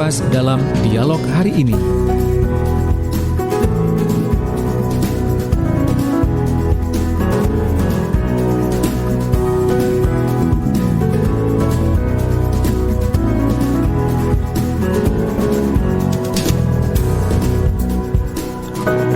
Dalam dialog hari ini.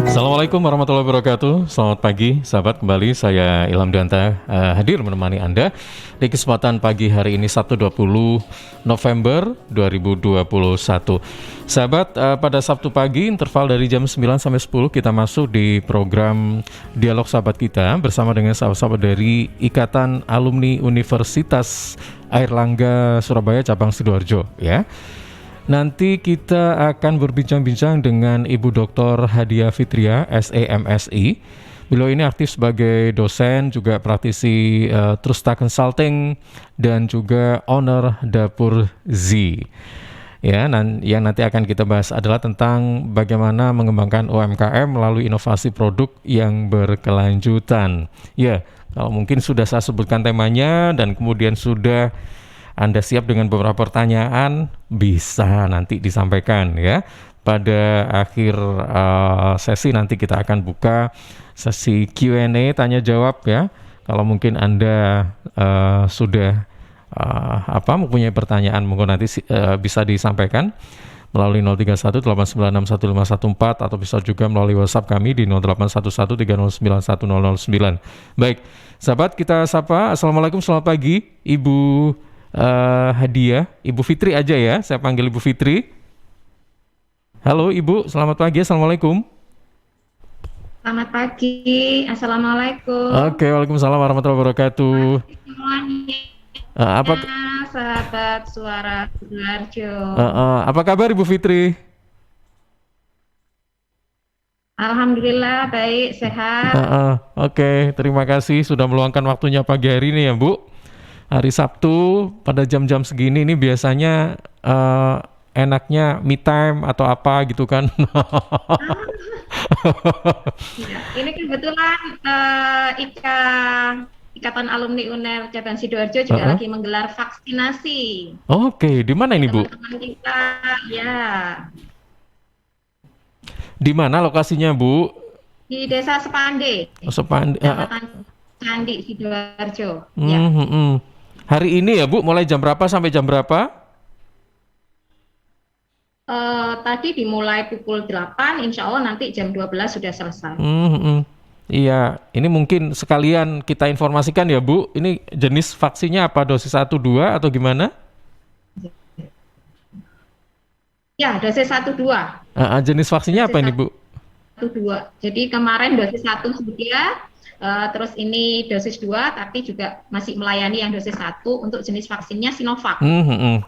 Assalamualaikum warahmatullahi wabarakatuh. Selamat pagi sahabat, kembali saya Ilham Danta hadir menemani Anda di kesempatan pagi hari ini Sabtu 20 November 2021. Sahabat, pada Sabtu pagi interval dari jam 9 sampai 10 kita masuk di program Dialog Sahabat kita bersama dengan sahabat-sahabat dari Ikatan Alumni Universitas Airlangga Surabaya Cabang Sidoarjo ya. Nanti kita akan berbincang-bincang dengan Ibu Dr. Hadiah Fitria, SEMSI. Beliau ini aktif sebagai dosen, juga praktisi Trusta Consulting, dan juga owner Dapur Z. Ya, yang nanti akan kita bahas adalah tentang bagaimana mengembangkan UMKM melalui inovasi produk yang berkelanjutan. Ya, kalau mungkin sudah saya sebutkan temanya dan kemudian sudah Anda siap dengan beberapa pertanyaan, bisa nanti disampaikan ya. Pada akhir sesi nanti kita akan buka sesi Q&A, tanya jawab ya. Kalau mungkin Anda sudah mempunyai pertanyaan, mungkin nanti bisa disampaikan melalui 0318961514 atau bisa juga melalui WhatsApp kami di 081130910009. Baik, sahabat, kita sapa. Assalamualaikum, selamat pagi Ibu Hadiah, Ibu Fitri aja ya, saya panggil Ibu Fitri. Halo Ibu, selamat pagi, Assalamualaikum. Selamat pagi, Assalamualaikum. Oke, Waalaikumsalam warahmatullahi wabarakatuh. Semuanya, Apa sahabat Suara Sidoarjo. Apa kabar Ibu Fitri? Alhamdulillah baik, sehat. Oke, terima kasih sudah meluangkan waktunya pagi hari ini ya Bu. Hari Sabtu pada jam-jam segini ini biasanya enaknya me time atau apa gitu kan. Ya, ini kebetulan Ikatan Alumni UNER Cabang Sidoarjo juga lagi menggelar vaksinasi. Oke, di mana ini Bu? Teman-teman kita, ya. Di mana lokasinya Bu? Di Desa Sepande. Sepande. Kecamatan Candi Sidoarjo. Ya. Hari ini ya Bu, mulai jam berapa sampai jam berapa? Tadi dimulai pukul 8, insya Allah nanti jam 12 sudah selesai. Iya, ini mungkin sekalian kita informasikan ya Bu, ini jenis vaksinnya apa, dosis 1, 2 atau gimana? Ya, dosis 1, 2. Jenis vaksinnya apa ini Bu? 1, 2. Jadi kemarin dosis 1 sudah, terus ini dosis 2, tapi juga masih melayani yang dosis 1 untuk jenis vaksinnya Sinovac.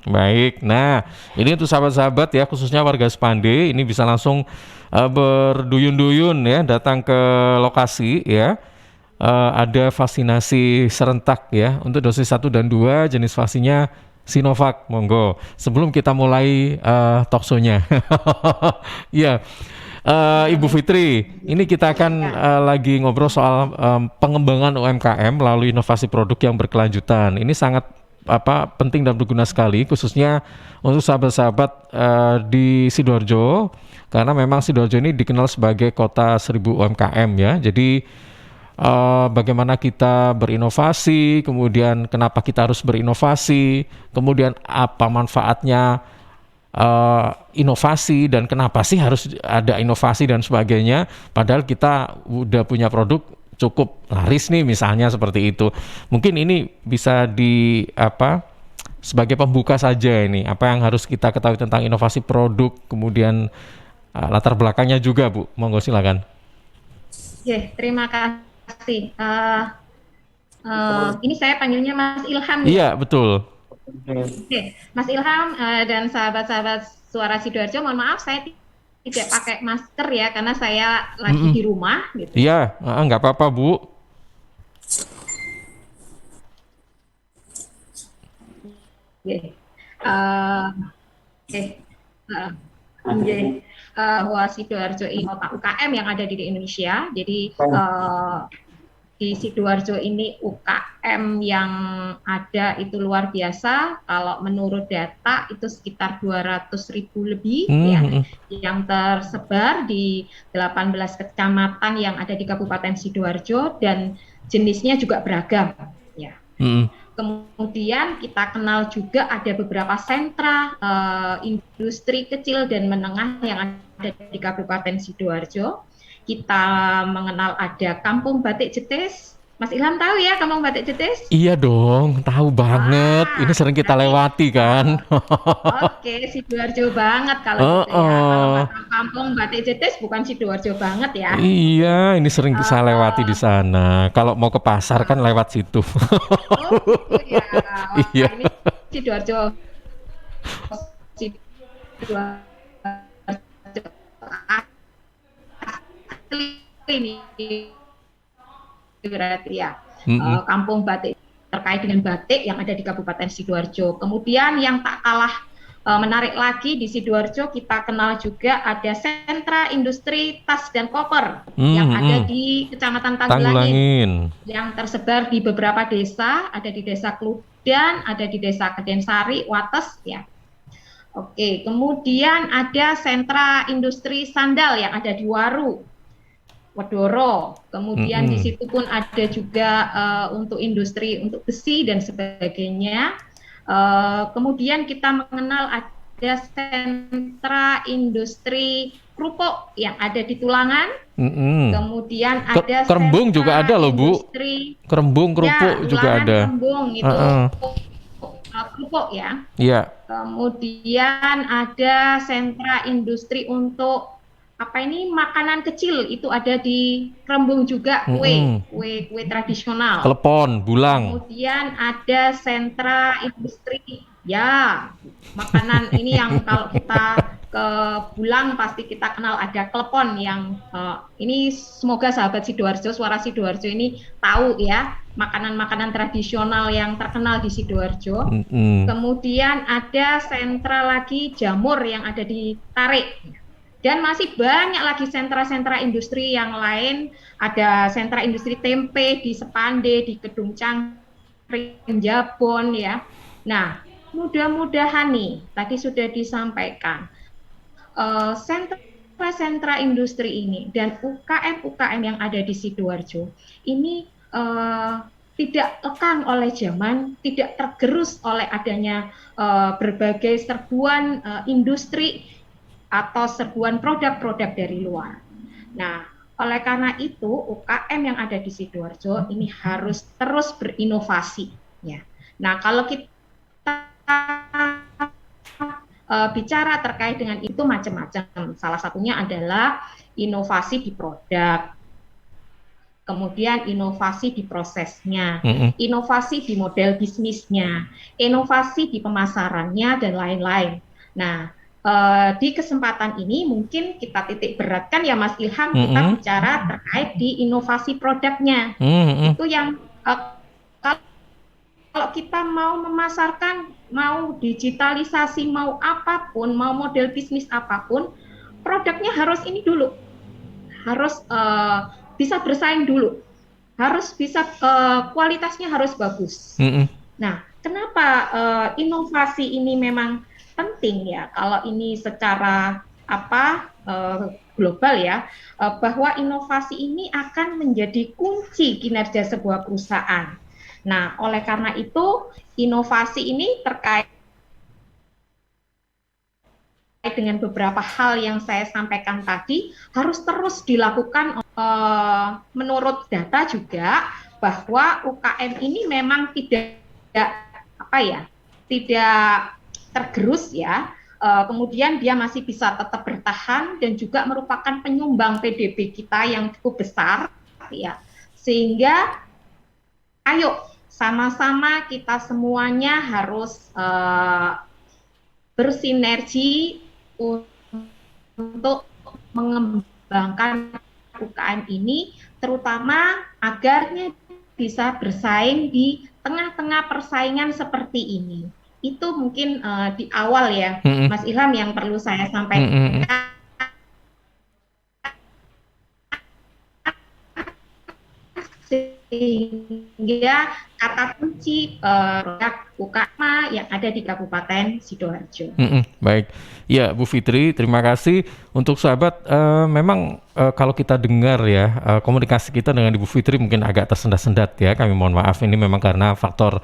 Baik, nah ini untuk sahabat-sahabat ya, khususnya warga Sepande, ini bisa langsung berduyun-duyun ya, datang ke lokasi ya. Ada vaksinasi serentak ya, untuk dosis 1 dan 2, jenis vaksinnya Sinovac, monggo. Sebelum kita mulai talkshow-nya. Ya. Ibu Fitri, ini kita akan lagi ngobrol soal pengembangan UMKM melalui inovasi produk yang berkelanjutan. Ini sangat penting dan berguna sekali, khususnya untuk sahabat-sahabat di Sidoarjo, karena memang Sidoarjo ini dikenal sebagai kota 1000 UMKM ya. Jadi bagaimana kita berinovasi, kemudian kenapa kita harus berinovasi, kemudian apa manfaatnya inovasi dan kenapa sih harus ada inovasi dan sebagainya, padahal kita udah punya produk cukup laris nih misalnya, seperti itu. Mungkin ini bisa sebagai pembuka saja, ini apa yang harus kita ketahui tentang inovasi produk, kemudian latar belakangnya juga Bu, monggo silakan. Terima kasih. Ini saya panggilnya Mas Ilham. Iya, betul. Mas Ilham dan sahabat-sahabat Suara Sidoarjo, mohon maaf saya tidak pakai masker ya, karena saya lagi di rumah. Gitu. Iya, nggak apa-apa Bu. Sidoarjo ini kota UKM yang ada di Indonesia. Jadi di Sidoarjo ini UKM yang ada itu luar biasa. Kalau menurut data itu sekitar 200.000 lebih ya, yang tersebar di 18 kecamatan yang ada di Kabupaten Sidoarjo dan jenisnya juga beragam ya. Kemudian kita kenal juga ada beberapa sentra industri kecil dan menengah yang ada di Kabupaten Sidoarjo. Kita mengenal ada Kampung Batik Jetis. Mas Ilham tahu ya Kampung Batik Jetis? Iya dong, tahu banget. Ini sering kita lewati kan. Oke, Sidoarjo banget kalau gitu ya. Kalau nggak tahu Kampung Batik Jetis bukan Sidoarjo banget ya. Iya, ini sering saya lewati di sana. Kalau mau ke pasar kan lewat situ. Oh gitu ya. Iya. Wah, ini Sidoarjo. Sidoarjo ini berarti ya. Kampung Batik terkait dengan batik yang ada di Kabupaten Sidoarjo. Kemudian yang tak kalah menarik lagi di Sidoarjo kita kenal juga ada sentra industri tas dan koper yang ada di Kecamatan Tanggulangin yang tersebar di beberapa desa, ada di Desa Kludan, ada di Desa Kedensari, Wates ya. Oke, kemudian ada sentra industri sandal yang ada di Waru, Wedoro. Kemudian di situ pun ada juga untuk industri untuk besi dan sebagainya. Kemudian kita mengenal ada sentra industri kerupuk yang ada di Tulangan. Kemudian ada Kerembung juga ada loh Bu. Kerembung kerupuk ya, juga ada. Kerembung itu kerupuk ya. Iya. Kemudian ada sentra industri untuk apa ini makanan kecil itu ada di Kerembung juga, kue tradisional. Klepon, bulang. Kemudian ada sentra industri ya makanan ini yang kalau kita ke Bulang pasti kita kenal ada klepon yang ini semoga sahabat Sidoarjo, suara Sidoarjo ini tahu ya makanan-makanan tradisional yang terkenal di Sidoarjo. Kemudian ada sentra lagi jamur yang ada di Tarik. Dan masih banyak lagi sentra-sentra industri yang lain. Ada sentra industri tempe di Sepande, di Kedung Cangkring, Jabon ya. Nah, mudah-mudahan nih, tadi sudah disampaikan, sentra-sentra industri ini dan UKM-UKM yang ada di Sidoarjo ini tidak lekang oleh zaman, tidak tergerus oleh adanya berbagai serbuan industri atau serbuan produk-produk dari luar. Nah, oleh karena itu UKM yang ada di Sidoarjo ini harus terus berinovasi ya. Nah, kalau kita bicara terkait dengan itu macam-macam. Salah satunya adalah inovasi di produk, kemudian inovasi di prosesnya, inovasi di model bisnisnya, inovasi di pemasarannya dan lain-lain. Nah, di kesempatan ini mungkin kita titik beratkan ya Mas Ilham, kita bicara terkait di inovasi produknya. Itu yang kalau kita mau memasarkan, mau digitalisasi, mau apapun, mau model bisnis apapun, produknya harus ini dulu, harus bisa bersaing dulu, harus bisa kualitasnya harus bagus. Nah, kenapa inovasi ini memang penting ya, kalau ini secara global ya, bahwa inovasi ini akan menjadi kunci kinerja sebuah perusahaan. Nah, oleh karena itu inovasi ini terkait dengan beberapa hal yang saya sampaikan tadi harus terus dilakukan. Menurut data juga bahwa UKM ini memang tidak tergerus ya, kemudian dia masih bisa tetap bertahan dan juga merupakan penyumbang PDB kita yang cukup besar ya, sehingga ayo sama-sama kita semuanya harus bersinergi untuk mengembangkan UKM ini, terutama agarnya bisa bersaing di tengah-tengah persaingan seperti ini. Itu mungkin di awal ya, Mas Ilham, yang perlu saya sampaikan. sehingga kata kunci produk UKM yang ada di Kabupaten Sidoarjo. Baik, ya Bu Fitri, terima kasih. Untuk sahabat, memang kalau kita dengar ya, komunikasi kita dengan Ibu Fitri mungkin agak tersendat-sendat ya. Kami mohon maaf, ini memang karena faktor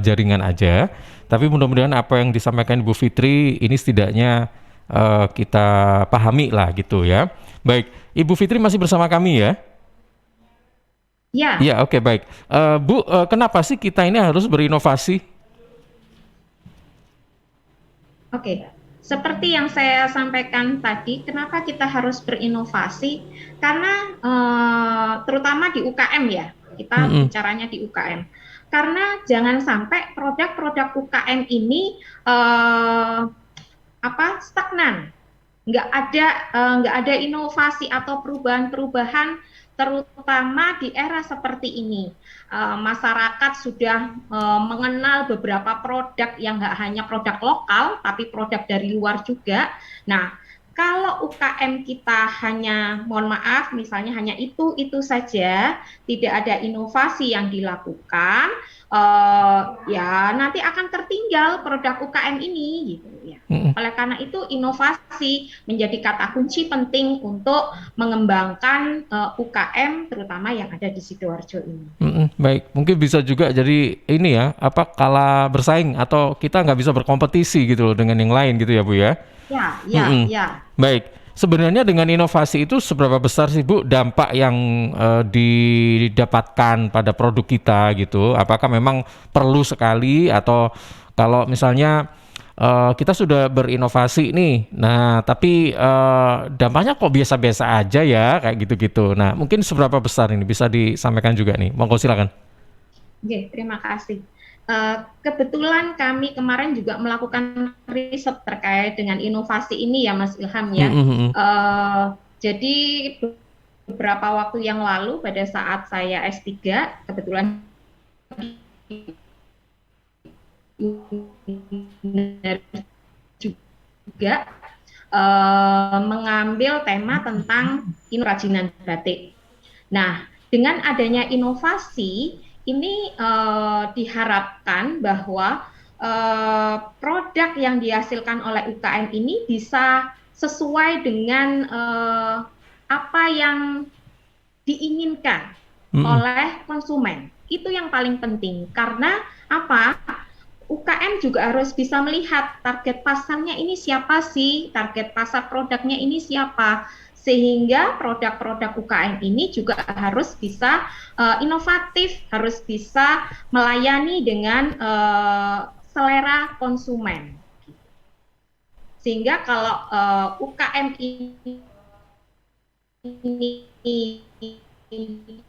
jaringan aja. Tapi mudah-mudahan apa yang disampaikan Ibu Fitri ini setidaknya kita pahami lah gitu ya. Baik, Ibu Fitri masih bersama kami ya? Ya. Ya, oke, baik. Bu, kenapa sih kita ini harus berinovasi? Oke, seperti yang saya sampaikan tadi, kenapa kita harus berinovasi? Karena terutama di UKM ya, kita bicaranya di UKM. Karena jangan sampai produk-produk UKM ini stagnan, nggak ada inovasi atau perubahan-perubahan, terutama di era seperti ini. Masyarakat sudah mengenal beberapa produk yang nggak hanya produk lokal, tapi produk dari luar juga. Nah, kalau UKM kita hanya, mohon maaf, misalnya hanya itu saja, tidak ada inovasi yang dilakukan, ya nanti akan tertinggal produk UKM ini, gitu ya. Oleh karena itu inovasi menjadi kata kunci penting untuk mengembangkan UKM terutama yang ada di Sidoarjo ini. Baik, mungkin bisa juga jadi ini ya, kalah bersaing atau kita nggak bisa berkompetisi gitu loh dengan yang lain gitu ya Bu ya? Ya. Baik, sebenarnya dengan inovasi itu seberapa besar sih Bu dampak yang didapatkan pada produk kita gitu? Apakah memang perlu sekali atau kalau misalnya kita sudah berinovasi nih, nah tapi dampaknya kok biasa-biasa aja ya kayak gitu-gitu. Nah mungkin seberapa besar ini bisa disampaikan juga nih, monggo silakan. Oke, terima kasih. Kebetulan kami kemarin juga melakukan riset terkait dengan inovasi ini ya Mas Ilham ya. Jadi beberapa waktu yang lalu pada saat saya S3, kebetulan juga mengambil tema tentang kerajinan batik. Nah, dengan adanya inovasi ini diharapkan bahwa produk yang dihasilkan oleh UKM ini bisa sesuai dengan apa yang diinginkan oleh konsumen. Itu yang paling penting karena apa? UKM juga harus bisa melihat target pasarnya ini siapa sih, target pasar produknya ini siapa, sehingga produk-produk UKM ini juga harus bisa inovatif, harus bisa melayani dengan selera konsumen. Sehingga kalau UKM ini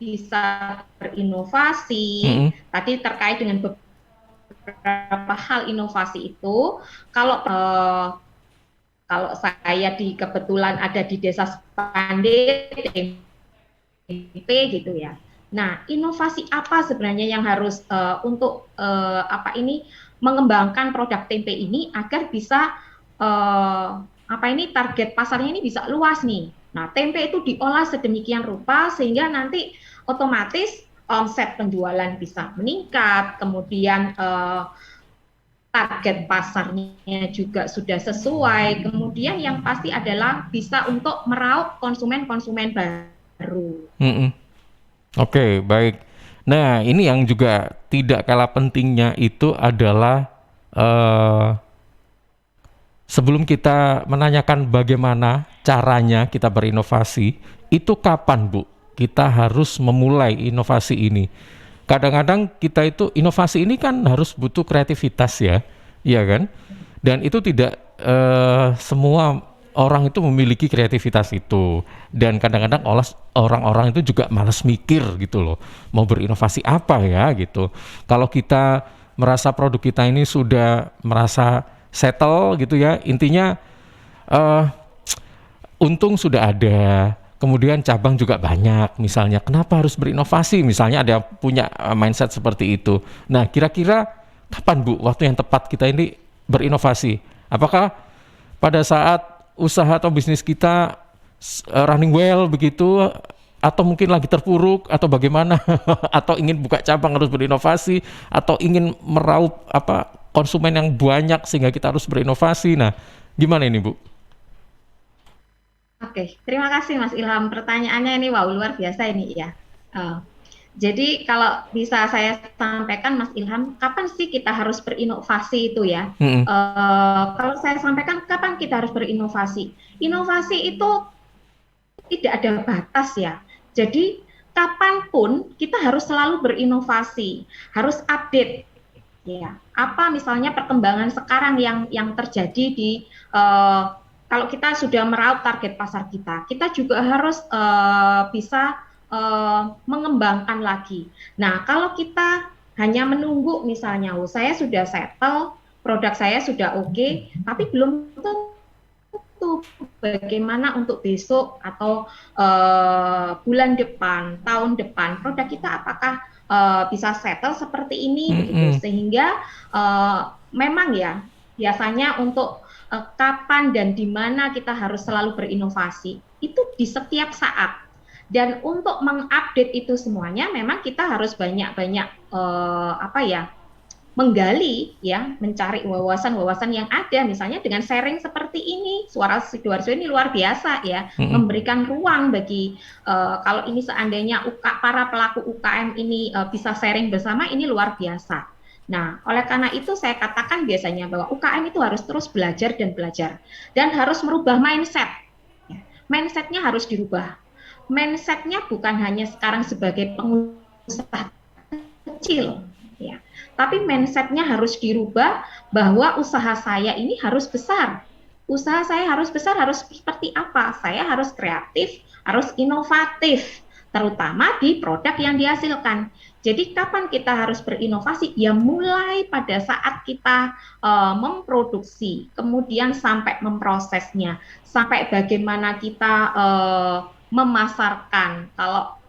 bisa berinovasi, tadi terkait dengan beberapa hal inovasi itu, kalau saya kebetulan ada di Desa Spande, tempe gitu ya. Nah, inovasi apa sebenarnya yang harus untuk mengembangkan produk tempe ini agar bisa target pasarnya ini bisa luas nih. Nah, tempe itu diolah sedemikian rupa sehingga nanti otomatis omset penjualan bisa meningkat, kemudian target pasarnya juga sudah sesuai, kemudian yang pasti adalah bisa untuk meraup konsumen-konsumen baru. Oke, baik. Nah, ini yang juga tidak kalah pentingnya itu adalah sebelum kita menanyakan bagaimana caranya kita berinovasi, itu kapan Bu kita harus memulai inovasi ini? Kadang-kadang kita itu inovasi ini kan harus butuh kreativitas ya, iya kan? Dan itu tidak semua orang itu memiliki kreativitas itu. Dan kadang-kadang orang-orang itu juga malas mikir gitu loh, mau berinovasi apa ya gitu. Kalau kita merasa produk kita ini sudah merasa settle gitu ya, intinya untung sudah ada. Kemudian cabang juga banyak, misalnya kenapa harus berinovasi, misalnya ada yang punya mindset seperti itu. Nah kira-kira kapan Bu waktu yang tepat kita ini berinovasi? Apakah pada saat usaha atau bisnis kita running well begitu, atau mungkin lagi terpuruk atau bagaimana atau ingin buka cabang harus berinovasi atau ingin meraup konsumen yang banyak sehingga kita harus berinovasi. Nah, gimana ini Bu? Oke, terima kasih Mas Ilham. Pertanyaannya ini wow luar biasa ini ya. Eh, jadi kalau bisa saya sampaikan Mas Ilham, kapan sih kita harus berinovasi itu ya? Mm-mm. Kalau saya sampaikan kapan kita harus berinovasi? Inovasi itu tidak ada batas ya. Jadi kapanpun kita harus selalu berinovasi, harus update ya. Apa misalnya perkembangan sekarang yang terjadi di kalau kita sudah meraup target pasar kita juga harus bisa mengembangkan lagi. Nah, kalau kita hanya menunggu misalnya, oh saya sudah settle, produk saya sudah oke, tapi belum tentu bagaimana untuk besok atau bulan depan, tahun depan, produk kita apakah bisa settle seperti ini, begitu. Sehingga memang ya biasanya untuk kapan dan di mana kita harus selalu berinovasi itu di setiap saat. Dan untuk mengupdate itu semuanya, memang kita harus banyak-banyak menggali ya, mencari wawasan-wawasan yang ada, misalnya dengan sharing seperti ini. Suara Sidoarjo ini luar biasa ya, memberikan ruang bagi kalau ini seandainya para pelaku UKM ini bisa sharing bersama, ini luar biasa. Nah, oleh karena itu saya katakan biasanya bahwa UKM itu harus terus belajar dan belajar dan harus merubah mindset. Mindsetnya harus dirubah. Mindsetnya bukan hanya sekarang sebagai pengusaha kecil, ya, tapi mindsetnya harus dirubah bahwa usaha saya ini harus besar. Usaha saya harus besar, harus seperti apa? Saya harus kreatif, harus inovatif, terutama di produk yang dihasilkan. Jadi kapan kita harus berinovasi? Ya mulai pada saat kita memproduksi, kemudian sampai memprosesnya, sampai bagaimana kita memasarkan. Kalau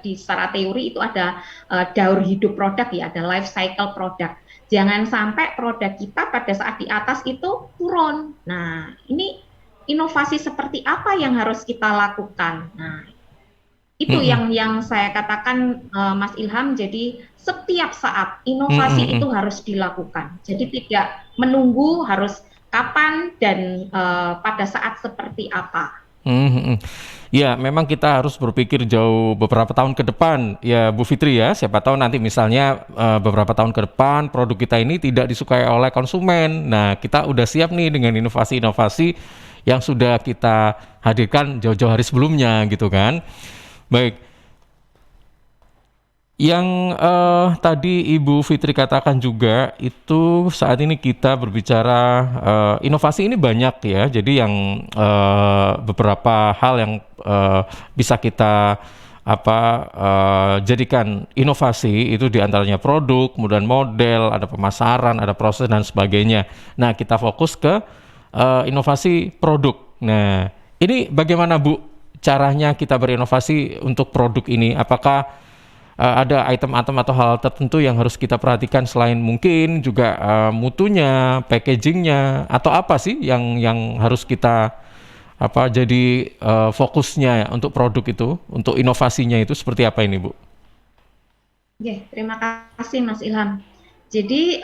di secara teori itu ada daur hidup produk ya, ada life cycle produk. Jangan sampai produk kita pada saat di atas itu turun. Nah, ini inovasi seperti apa yang harus kita lakukan? Nah, itu yang saya katakan Mas Ilham. Jadi setiap saat inovasi itu harus dilakukan. Jadi tidak menunggu harus kapan dan pada saat seperti apa. Ya, memang kita harus berpikir jauh beberapa tahun ke depan, ya Bu Fitri ya. Siapa tahu nanti misalnya beberapa tahun ke depan produk kita ini tidak disukai oleh konsumen. Nah, kita udah siap nih dengan inovasi-inovasi yang sudah kita hadirkan jauh-jauh hari sebelumnya gitu kan. Baik. Yang tadi Ibu Fitri katakan juga itu saat ini kita berbicara inovasi ini banyak ya. Jadi yang beberapa hal yang bisa kita jadikan inovasi itu diantaranya produk, kemudian model, ada pemasaran, ada proses dan sebagainya. Nah, kita fokus ke inovasi produk. Nah, ini bagaimana Bu caranya kita berinovasi untuk produk ini? Apakah ada item-item atau hal tertentu yang harus kita perhatikan selain mungkin juga mutunya, packagingnya, atau apa sih yang harus kita jadi fokusnya ya, untuk produk itu, untuk inovasinya itu seperti apa ini Bu? Oke, terima kasih Mas Ilham. Jadi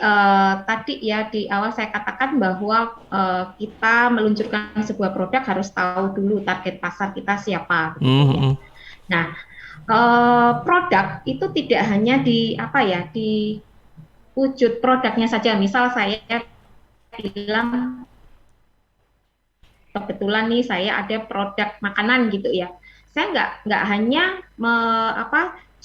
tadi ya di awal saya katakan bahwa kita meluncurkan sebuah produk harus tahu dulu target pasar kita siapa. Gitu, ya. Nah, produk itu tidak hanya di di wujud produknya saja. Misal saya bilang kebetulan nih saya ada produk makanan gitu ya. Saya nggak hanya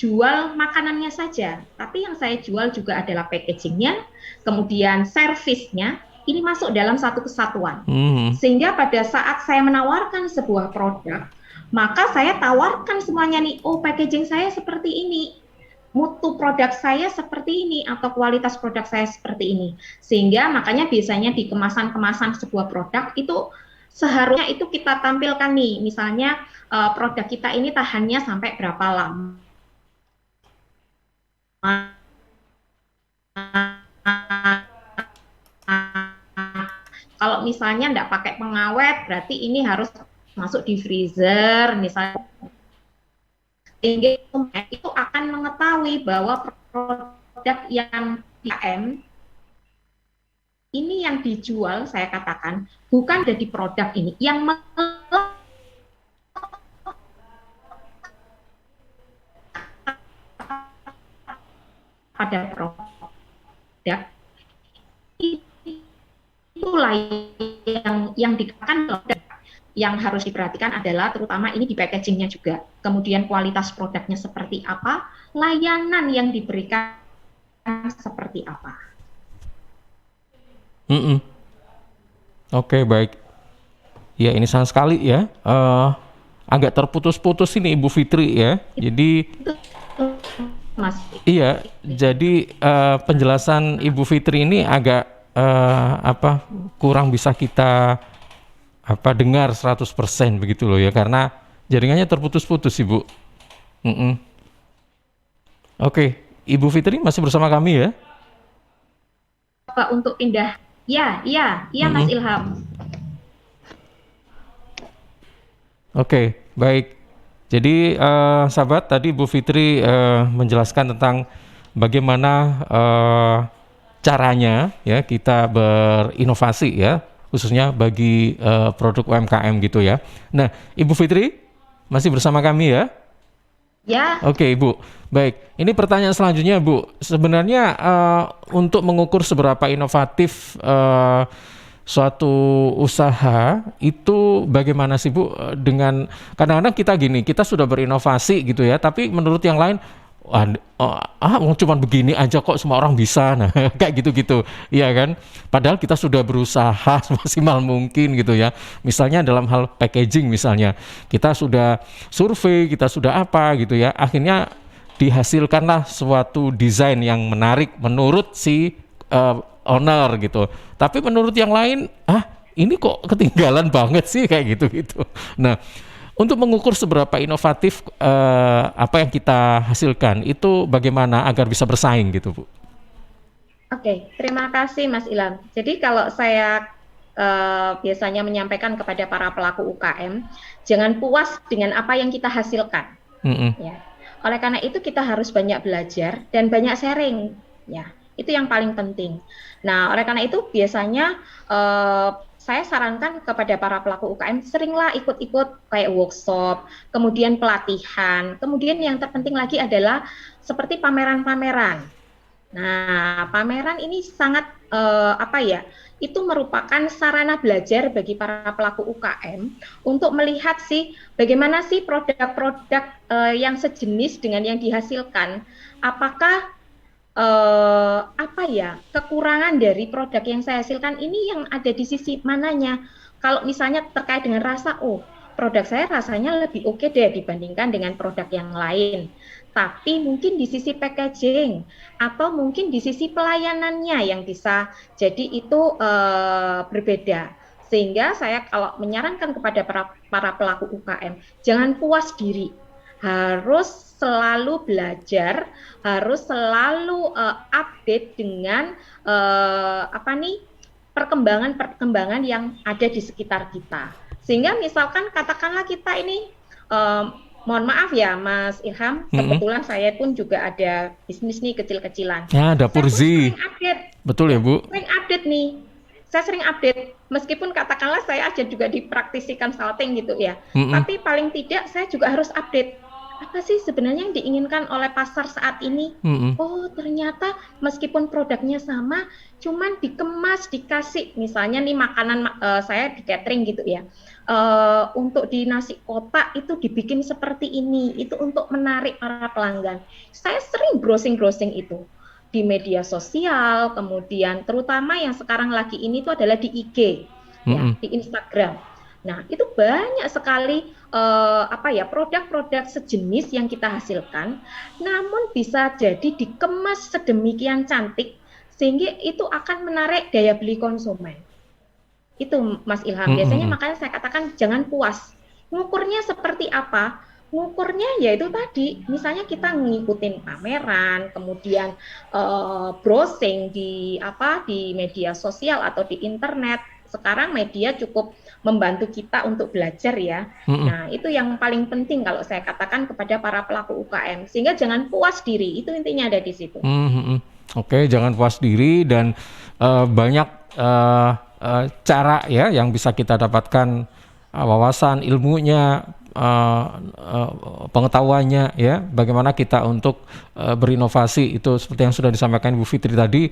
jual makanannya saja, tapi yang saya jual juga adalah packagingnya, kemudian servisnya. Ini masuk dalam satu kesatuan. Sehingga pada saat saya menawarkan sebuah produk, maka saya tawarkan semuanya nih, oh packaging saya seperti ini, mutu produk saya seperti ini, atau kualitas produk saya seperti ini. Sehingga makanya biasanya di kemasan-kemasan sebuah produk itu seharusnya itu kita tampilkan nih, misalnya produk kita ini tahannya sampai berapa lama. Kalau misalnya nggak pakai pengawet, berarti ini harus masuk di freezer, misalnya sehingga itu akan mengetahui bahwa produk yang UKM ini yang dijual, saya katakan, bukan dari produk ini, yang pada produk itulah yang dikatakan produk. Yang harus diperhatikan adalah terutama ini di packagingnya juga, kemudian kualitas produknya seperti apa, layanan yang diberikan seperti apa. Oke, baik. Ya, ini sayang sekali ya. Agak terputus-putus ini Ibu Fitri ya. Jadi Mas. iya, jadi penjelasan Ibu Fitri ini agak kurang bisa kita dengar 100% begitu loh ya, karena jaringannya terputus-putus Ibu. Oke, Ibu Fitri masih bersama kami ya? Pak untuk pindah. Iya Mas Ilham. Oke, baik. Jadi sahabat, tadi Bu Fitri menjelaskan tentang bagaimana caranya ya kita berinovasi ya, khususnya bagi produk UMKM gitu ya. Nah, Ibu Fitri masih bersama kami ya? Ya. Oke, Ibu. Baik, ini pertanyaan selanjutnya, Bu. Sebenarnya untuk mengukur seberapa inovatif suatu usaha itu bagaimana sih, Bu? Dengan kadang-kadang kita gini, kita sudah berinovasi gitu ya, tapi menurut yang lain cuma begini aja kok semua orang bisa, nah kayak gitu-gitu, iya kan? Padahal kita sudah berusaha semaksimal mungkin gitu ya. Misalnya dalam hal packaging misalnya, kita sudah survei, kita sudah apa gitu ya, akhirnya dihasilkanlah suatu desain yang menarik menurut si owner gitu. Tapi menurut yang lain, ini kok ketinggalan banget sih kayak gitu-gitu. Nah, untuk mengukur seberapa inovatif apa yang kita hasilkan itu bagaimana agar bisa bersaing gitu, Bu? Oke, terima kasih Mas Ilham. Jadi kalau saya biasanya menyampaikan kepada para pelaku UKM, jangan puas dengan apa yang kita hasilkan. Ya. Oleh karena itu kita harus banyak belajar dan banyak sharing. Ya, itu yang paling penting. Nah, oleh karena itu biasanya saya sarankan kepada para pelaku UKM seringlah ikut-ikut kayak workshop, kemudian pelatihan, kemudian yang terpenting lagi adalah seperti pameran-pameran. Nah, pameran ini sangat itu merupakan sarana belajar bagi para pelaku UKM untuk melihat sih bagaimana sih produk-produk yang sejenis dengan yang dihasilkan. Apakah kekurangan dari produk yang saya hasilkan ini yang ada di sisi mananya. Kalau misalnya terkait dengan rasa, produk saya rasanya lebih oke deh dibandingkan dengan produk yang lain. Tapi mungkin di sisi packaging atau mungkin di sisi pelayanannya yang bisa jadi itu berbeda. Sehingga saya kalau menyarankan kepada para pelaku UKM, jangan puas diri, harus selalu belajar, harus selalu update dengan perkembangan-perkembangan yang ada di sekitar kita. Sehingga misalkan katakanlah kita ini mohon maaf ya Mas Ilham, kebetulan saya pun juga ada bisnis nih kecil-kecilan. Ya, dapur Z. Sering update. Betul ya, Bu? Sering update nih. Saya sering update, meskipun katakanlah saya aja juga dipraktisi consulting gitu ya. Tapi paling tidak saya juga harus update. Apa sih sebenarnya yang diinginkan oleh pasar saat ini? Oh, ternyata meskipun produknya sama, cuman dikemas, dikasih, misalnya nih makanan saya di catering gitu ya. Untuk di nasi kotak itu dibikin seperti ini, itu untuk menarik para pelanggan. Saya sering browsing itu di media sosial, kemudian terutama yang sekarang lagi ini itu adalah di IG, ya, di Instagram. Nah, itu banyak sekali produk-produk sejenis yang kita hasilkan, namun bisa jadi dikemas sedemikian cantik sehingga itu akan menarik daya beli konsumen. Itu Mas Ilham, biasanya makanya saya katakan jangan puas. Ngukurnya seperti apa? Ngukurnya yaitu tadi, misalnya kita ngikutin pameran, kemudian browsing di media sosial atau di internet. Sekarang media cukup membantu kita untuk belajar ya. Mm-mm. Nah, itu yang paling penting kalau saya katakan kepada para pelaku UKM. Sehingga jangan puas diri, itu intinya ada di situ. Mhm. Oke, jangan puas diri dan banyak cara ya yang bisa kita dapatkan, wawasan, ilmunya, pengetahuannya ya, bagaimana kita untuk berinovasi itu seperti yang sudah disampaikan Bu Fitri tadi,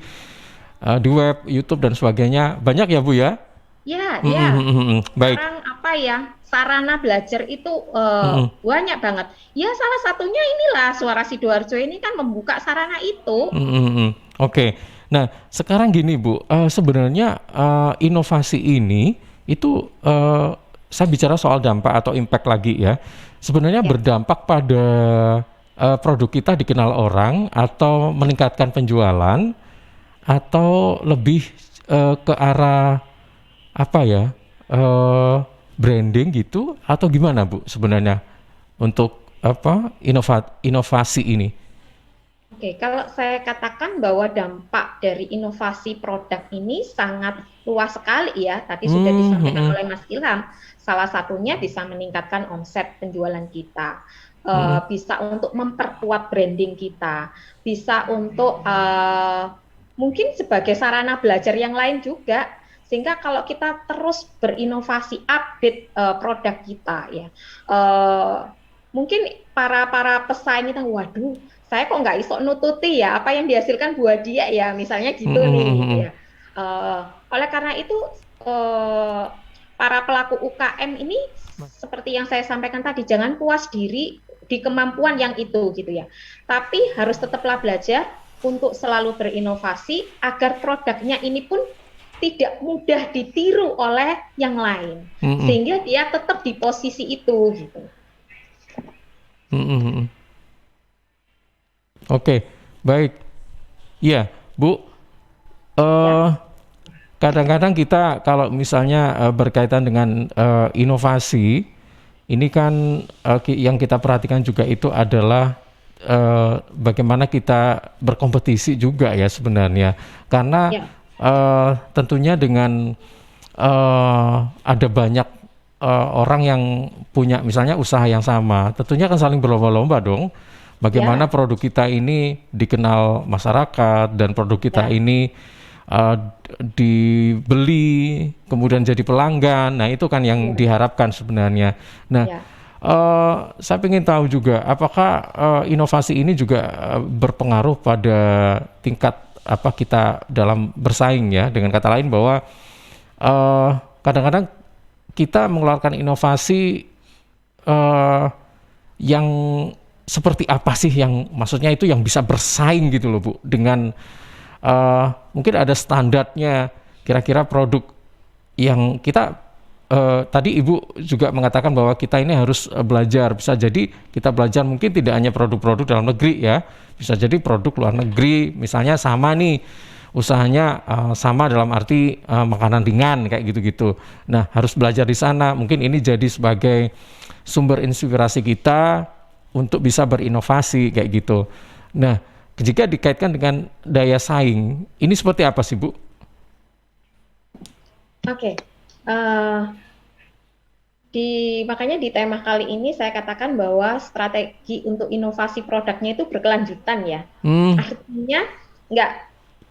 di web, YouTube dan sebagainya. Banyak ya Bu ya? Ya, ya. Mhm. Baik. Sekarang apa ya, sarana belajar itu Mhm. banyak banget. Ya salah satunya inilah Suara Sidoarjo ini kan membuka sarana itu. Oke. Nah, sekarang gini Bu, sebenarnya inovasi ini itu saya bicara soal dampak atau impact lagi ya. Sebenarnya Ya, berdampak pada produk kita dikenal orang atau meningkatkan penjualan atau lebih ke arah apa ya? eh, Branding gitu atau gimana Bu sebenarnya untuk apa inovasi ini? oke. Kalau saya katakan bahwa dampak dari inovasi produk ini sangat luas sekali ya. Tadi sudah Hmm, hmm, disampaikan hmm, oleh Mas Ilham. Salah satunya bisa meningkatkan omset penjualan kita, hmm, bisa untuk memperkuat branding kita, bisa untuk mungkin sebagai sarana belajar yang lain juga. Sehingga kalau kita terus berinovasi, update produk kita ya, mungkin para pesaing kita, waduh, saya kok nggak iso nututi ya apa yang dihasilkan buah dia ya, misalnya hmm, gitu hmm, nih hmm, gitu hmm. ya. Oleh karena itu eh, para pelaku UKM ini seperti yang saya sampaikan tadi, jangan puas diri di kemampuan yang itu gitu ya, tapi harus tetaplah belajar untuk selalu berinovasi agar produknya ini pun tidak mudah ditiru oleh yang lain, Hmm, hmm. sehingga dia tetap di posisi itu gitu. Mhm. Oke, baik. Iya, Bu. Ya, eh Kadang-kadang kita kalau misalnya berkaitan dengan inovasi, ini kan yang kita perhatikan juga itu adalah bagaimana kita berkompetisi juga ya sebenarnya. Karena ya, tentunya dengan ada banyak orang yang punya misalnya usaha yang sama, tentunya akan saling berlomba-lomba dong. Bagaimana ya, produk kita ini dikenal masyarakat dan produk kita ya, ini dibeli, kemudian jadi pelanggan. Nah, itu kan yang ya, diharapkan sebenarnya. Nah, ya. saya ingin tahu juga, apakah inovasi ini juga berpengaruh pada tingkat apa kita dalam bersaing ya. Dengan kata lain bahwa eh, kadang-kadang kita mengeluarkan inovasi eh, yang seperti apa sih yang maksudnya itu yang bisa bersaing gitu loh Bu dengan mungkin ada standarnya kira-kira produk yang kita tadi Ibu juga mengatakan bahwa kita ini harus belajar, bisa jadi kita belajar mungkin tidak hanya produk-produk dalam negeri ya, bisa jadi produk luar negeri misalnya sama nih usahanya sama dalam arti makanan ringan kayak gitu-gitu. Nah, harus belajar di sana. Mungkin ini jadi sebagai sumber inspirasi kita untuk bisa berinovasi kayak gitu. Nah, jika dikaitkan dengan daya saing, ini seperti apa sih Bu? Oke. Eh, makanya di tema kali ini saya katakan bahwa strategi untuk inovasi produknya itu berkelanjutan ya. Hmm, Artinya nggak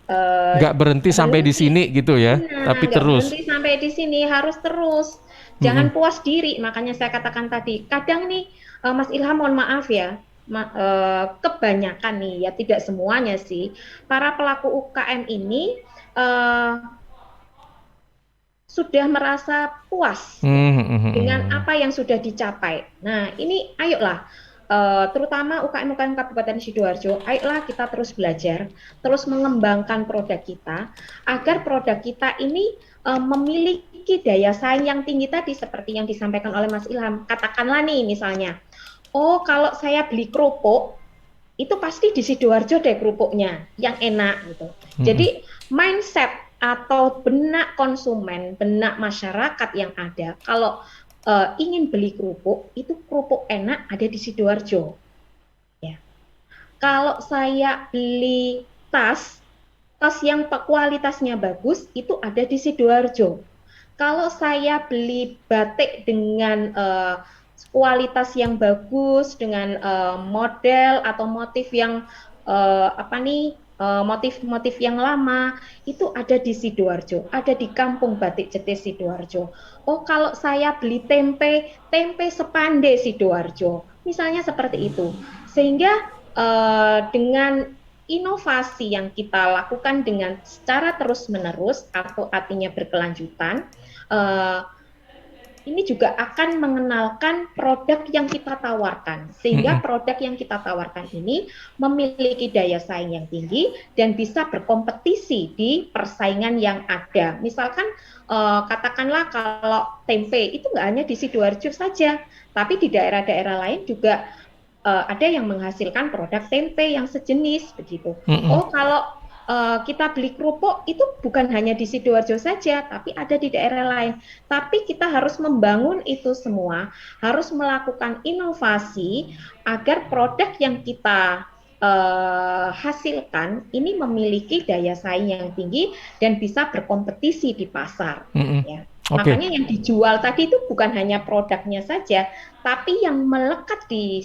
eh, nggak berhenti sampai di berhenti. sini gitu ya, Nah, tapi nggak terus. berhenti sampai di sini, harus terus. Hmm, Jangan puas diri. Makanya saya katakan tadi, kadang nih Mas Ilham, mohon maaf ya, kebanyakan nih ya, tidak semuanya sih, para pelaku UKM ini eh, sudah merasa puas ya hmm, hmm, hmm, dengan hmm. apa yang sudah dicapai. Nah, ini ayolah, terutama UKM-UKM Kabupaten Sidoarjo, ayolah kita terus belajar, terus mengembangkan produk kita, agar produk kita ini memiliki daya saing yang tinggi tadi, seperti yang disampaikan oleh Mas Ilham. Katakanlah nih misalnya, oh kalau saya beli kerupuk, itu pasti di Sidoarjo deh kerupuknya, yang enak gitu. Hmm. Jadi mindset atau benak konsumen, benak masyarakat yang ada, kalau ingin beli kerupuk, itu kerupuk enak ada di Sidoarjo. Ya. Kalau saya beli tas yang kualitasnya bagus, itu ada di Sidoarjo. kalau saya beli batik dengan kualitas yang bagus, dengan model atau motif yang motif-motif yang lama, itu ada di Sidoarjo, ada di Kampung Batik Jetis Sidoarjo. Oh, kalau saya beli tempe Sepande Sidoarjo, misalnya seperti itu. Sehingga dengan inovasi yang kita lakukan dengan secara terus-menerus atau artinya berkelanjutan, ini juga akan mengenalkan produk yang kita tawarkan, sehingga produk yang kita tawarkan ini memiliki daya saing yang tinggi dan bisa berkompetisi di persaingan yang ada. Misalkan katakanlah kalau tempe itu nggak hanya di Sidoarjo saja, tapi di daerah-daerah lain juga ada yang menghasilkan produk tempe yang sejenis begitu. Oh, kalau kita beli kerupuk itu bukan hanya di Sidoarjo saja, tapi ada di daerah lain. Tapi kita harus membangun itu semua, harus melakukan inovasi agar produk yang kita hasilkan ini memiliki daya saing yang tinggi dan bisa berkompetisi di pasar. Ya. Okay. Makanya yang dijual tadi itu bukan hanya produknya saja, tapi yang melekat di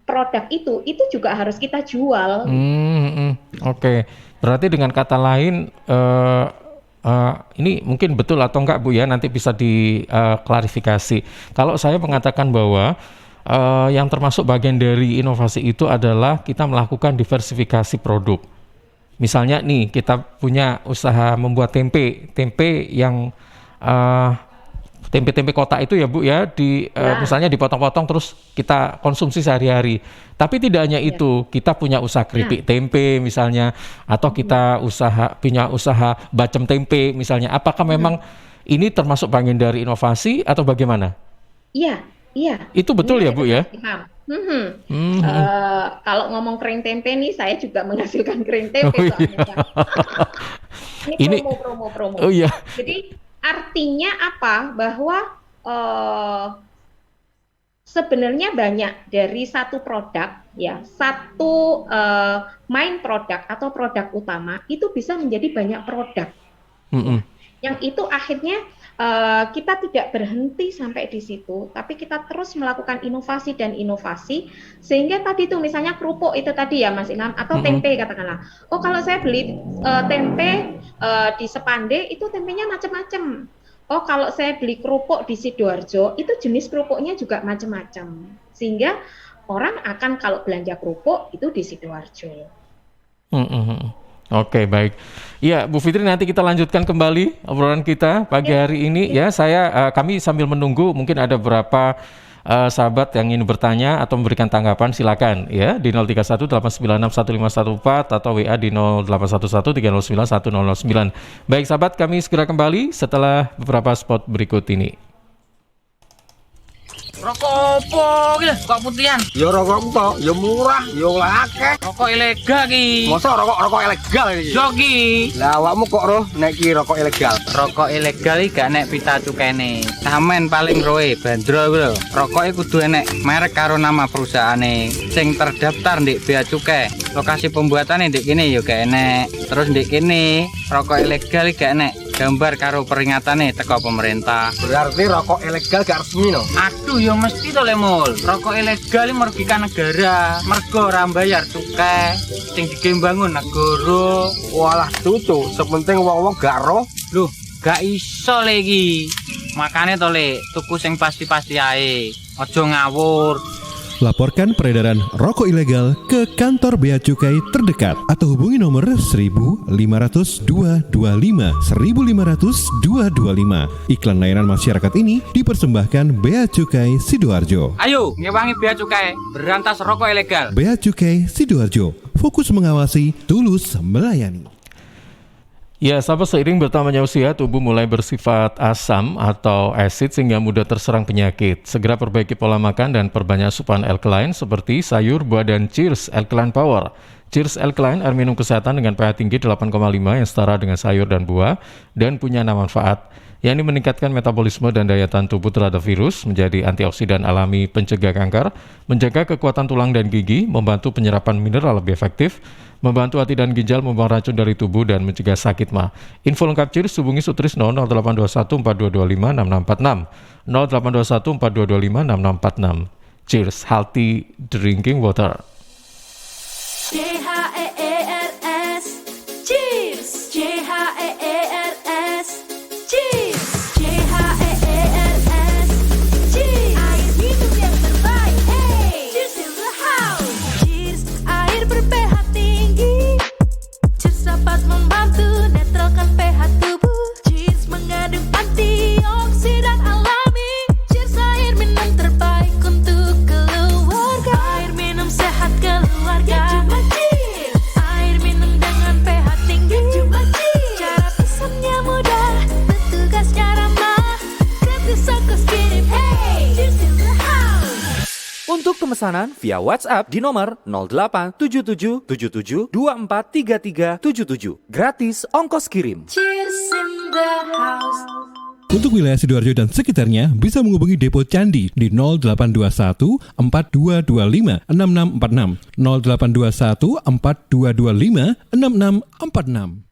produk itu juga harus kita jual. Oke. Berarti dengan kata lain, ini mungkin betul atau enggak Bu ya, nanti bisa diklarifikasi. Kalau saya mengatakan bahwa yang termasuk bagian dari inovasi itu adalah kita melakukan diversifikasi produk. Misalnya nih, kita punya usaha membuat tempe yang tempe kotak itu ya Bu ya, misalnya dipotong-potong terus kita konsumsi sehari-hari. Tapi tidak hanya itu, kita punya usaha keripik tempe misalnya, atau kita punya usaha bacem tempe misalnya. Apakah memang ini termasuk bagian dari inovasi atau bagaimana? Iya. Itu betul ya Bu ya? Kalau ngomong kering tempe nih, saya juga menghasilkan kering tempe soalnya. Ini promo. Oh iya. Jadi artinya apa? Bahwa sebenarnya banyak dari satu produk, ya, satu main produk atau produk utama itu bisa menjadi banyak produk. Yang itu akhirnya kita tidak berhenti sampai di situ, tapi kita terus melakukan inovasi dan inovasi, sehingga tadi itu misalnya kerupuk itu tadi ya Mas Ilham, atau tempe katakanlah. Oh, kalau saya beli tempe di Sepande itu tempenya macam-macam. Oh, kalau saya beli kerupuk di Sidoarjo itu jenis kerupuknya juga macam-macam, sehingga orang akan kalau belanja kerupuk itu di Sidoarjo. Oke, baik. Iya, Bu Fitri, nanti kita lanjutkan kembali obrolan kita pagi hari ini ya. Kami sambil menunggu, mungkin ada beberapa sahabat yang ingin bertanya atau memberikan tanggapan, silakan ya di 0318961514 atau WA di 0811309109. Baik sahabat, kami segera kembali setelah beberapa spot berikut ini. Rokok opo iki lho, kok putihan? Ya rokok kok, ya murah, ya akeh. Rokok ilegal ki. Masa rokok ilegal iki? Yo ki. Lah awakmu kok roh nek iki rokok ilegal? Rokok ilegal iki gak nek pita cukene. Samen paling roe bandrol kuwi lho. Rokok iki kudu enek merek karo nama perusahaane sing terdaftar ndek Bea Cukai. Lokasi pembuatane ndek kene ya gak enek. Terus ndek kene rokok ilegal iki gak enek gambar karo peringatane teko pemerintah. Berarti rokok ilegal gak resmi no? Aduh ya mesti to Le Mul. Rokok ilegal iki merugikan negara. Mergo ora bayar cukai sing digembangun negara. Walah tutu, sepenting wong-wong gak roh. Loh, gak iso le iki. Makane to Le, tuku sing pasti-pasti ae. Aja ngawur. Laporkan peredaran rokok ilegal ke kantor Bea Cukai terdekat atau hubungi nomor 1.500 225 1.500 225. Iklan layanan masyarakat ini dipersembahkan Bea Cukai Sidoarjo. Ayo, ngewangi Bea Cukai, berantas rokok ilegal. Bea Cukai Sidoarjo, fokus mengawasi, tulus melayani. Ya, sahabat, seiring bertambahnya usia, tubuh mulai bersifat asam atau asid sehingga mudah terserang penyakit. Segera perbaiki pola makan dan perbanyak asupan alkaline seperti sayur, buah, dan Cheers Alkaline Power. Cheers Alkaline air minum kesehatan dengan pH tinggi 8,5 yang setara dengan sayur dan buah dan punya 6 manfaat, yakni meningkatkan metabolisme dan daya tahan tubuh terhadap virus, menjadi antioksidan alami pencegah kanker, menjaga kekuatan tulang dan gigi, membantu penyerapan mineral lebih efektif, membantu hati dan ginjal membuang racun dari tubuh dan mencegah sakit mah. Info lengkap Cheers hubungi Sutrisno 0821 4225 6646 0821 4225 6646. Cheers, healthy drinking water. CHEERS Cheers CHEERS Cheers CHEERS Cheers Air minum yang terbaik. Hey, Cheers in the house. Cheers air ber-pH tinggi. Cheers dapat membantu netralkan pH tubuh. Cheers mengandung antioksidan alami. Cheers air minum terbaik untuk keluarga. Air minum sehat keluarga. Cuma Cheers. Air minum dengan pH tinggi. Cuma Cheers. Cara pesannya mudah, petugasnya ramah. Gratis ongkos kirim. Hey, Cheers in the house. Untuk pemesanan via WhatsApp di nomor 087777243377. Gratis ongkos kirim. Cheers in the house. Untuk wilayah Sidoarjo dan sekitarnya bisa menghubungi Depo Candi di 0821 4225 6646 0821 4225 6646.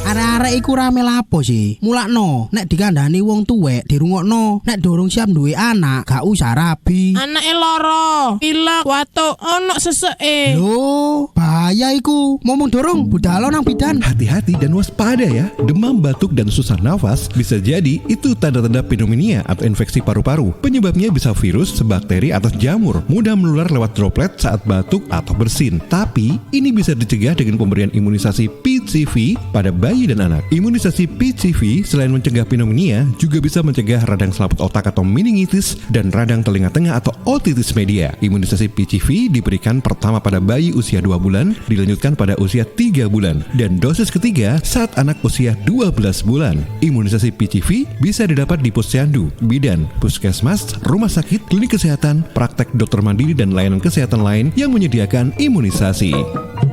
Arek-arek iku rame lapo sih? Mulakno, nek dikandani wong tuwek dirungokno, nek durung siap duwe anak, gak usah rabi. Anake loro, pilek, watuk, ono seseke. Loh, bahaya iku. Momong dorong budal nang bidan. Hati-hati dan waspada ya. Demam, batuk, dan susah nafas bisa jadi itu tanda-tanda pneumonia atau infeksi paru-paru. Penyebabnya bisa virus, bakteri, atau jamur. Mudah menular lewat droplet saat batuk atau bersin. Tapi ini bisa dicegah dengan pemberian imunisasi PCV pada bayi dan anak. Imunisasi PCV selain mencegah pneumonia juga bisa mencegah radang selaput otak atau meningitis dan radang telinga tengah atau otitis media. Imunisasi PCV diberikan pertama pada bayi usia 2 bulan, dilanjutkan pada usia 3 bulan, dan dosis ketiga saat anak usia 12 bulan. Imunisasi PCV bisa didapat di posyandu, bidan, puskesmas, rumah sakit, klinik kesehatan, praktek dokter mandiri, dan layanan kesehatan lain yang menyediakan imunisasi.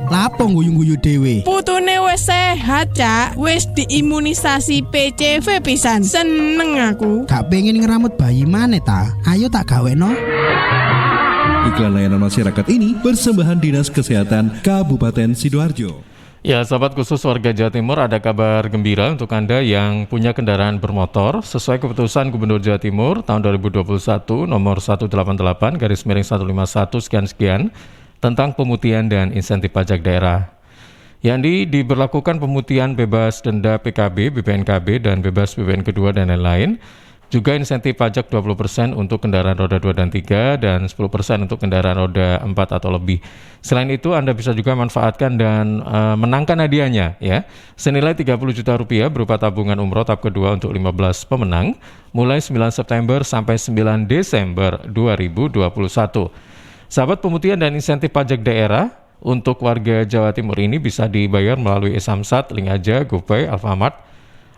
Lapo guyu-guyu dewe. Putune wis sehat, Cak. Wis diimunisasi PCV pisan. Seneng aku. Gak pengen ngeramut bayi maneh ta? Ayo tak gaweno. Iklan layanan masyarakat ini persembahan Dinas Kesehatan Kabupaten Sidoarjo. Ya, sahabat khusus warga Jawa Timur, ada kabar gembira untuk Anda yang punya kendaraan bermotor. Sesuai keputusan Gubernur Jawa Timur tahun 2021 nomor 188/151 sekian-sekian tentang pemutihan dan insentif pajak daerah. Yang diberlakukan pemutihan bebas denda PKB, BPNKB, dan bebas BPN kedua dan lain-lain. Juga insentif pajak 20% untuk kendaraan roda 2 dan 3 dan 10% untuk kendaraan roda 4 atau lebih. Selain itu, Anda bisa juga manfaatkan dan menangkan hadiahnya ya. Senilai 30 juta rupiah berupa tabungan umroh tahap kedua untuk 15 pemenang mulai 9 September sampai 9 Desember 2021. Sahabat, pemutihan dan insentif pajak daerah untuk warga Jawa Timur ini bisa dibayar melalui e-Samsat, Link Aja, GoPay, Alfamart,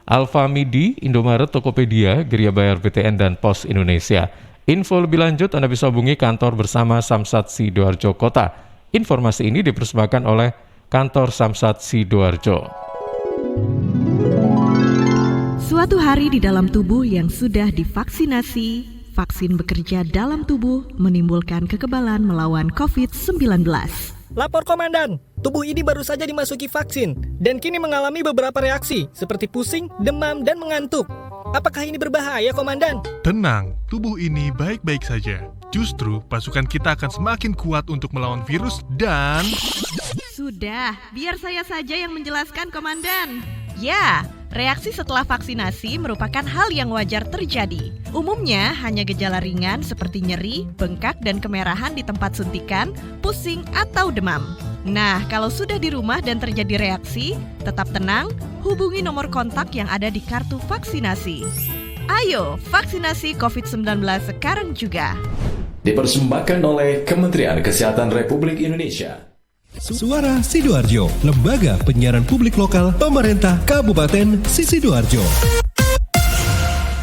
Alfamidi, Indomaret, Tokopedia, Geria Bayar BTN, dan Pos Indonesia. Info lebih lanjut Anda bisa hubungi kantor bersama Samsat Sidoarjo Kota. Informasi ini dipersembahkan oleh kantor Samsat Sidoarjo. Suatu hari di dalam tubuh yang sudah divaksinasi, vaksin bekerja dalam tubuh menimbulkan kekebalan melawan COVID-19. Lapor Komandan, tubuh ini baru saja dimasuki vaksin dan kini mengalami beberapa reaksi seperti pusing, demam, dan mengantuk. Apakah ini berbahaya, Komandan? Tenang, tubuh ini baik-baik saja. Justru pasukan kita akan semakin kuat untuk melawan virus dan... Sudah, biar saya saja yang menjelaskan, Komandan. Ya, reaksi setelah vaksinasi merupakan hal yang wajar terjadi. Umumnya hanya gejala ringan seperti nyeri, bengkak, dan kemerahan di tempat suntikan, pusing, atau demam. Nah, kalau sudah di rumah dan terjadi reaksi, tetap tenang, hubungi nomor kontak yang ada di kartu vaksinasi. Ayo, vaksinasi COVID-19 sekarang juga. Dipersembahkan oleh Kementerian Kesehatan Republik Indonesia. Suara Sidoarjo, lembaga penyiaran publik lokal pemerintah Kabupaten Sidoarjo.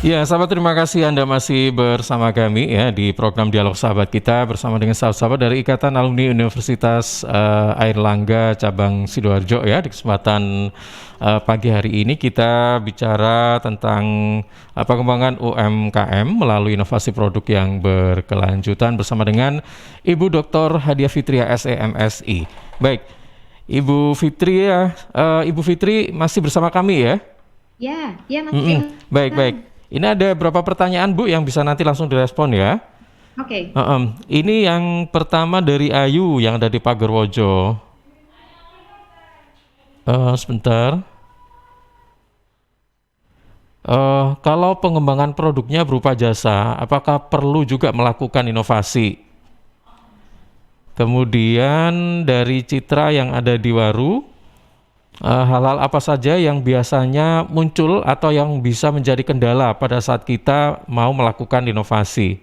Ya, sahabat, terima kasih Anda masih bersama kami ya di program Dialog Sahabat kita bersama dengan sahabat-sahabat dari Ikatan Alumni Universitas Airlangga Cabang Sidoarjo ya. Di kesempatan pagi hari ini kita bicara tentang pengembangan UMKM melalui inovasi produk yang berkelanjutan bersama dengan Ibu Dr. Hadiah Fitria SEMSI. Baik, Ibu Fitri ya, Ibu Fitri masih bersama kami ya? Ya masih. Baik. Ini ada beberapa pertanyaan Bu yang bisa nanti langsung direspon ya. Oke. Ini yang pertama dari Ayu yang ada di Pagerwojo. Sebentar. Kalau pengembangan produknya berupa jasa, apakah perlu juga melakukan inovasi? Kemudian dari Citra yang ada di Waru. Hal-hal apa saja yang biasanya muncul atau yang bisa menjadi kendala pada saat kita mau melakukan inovasi?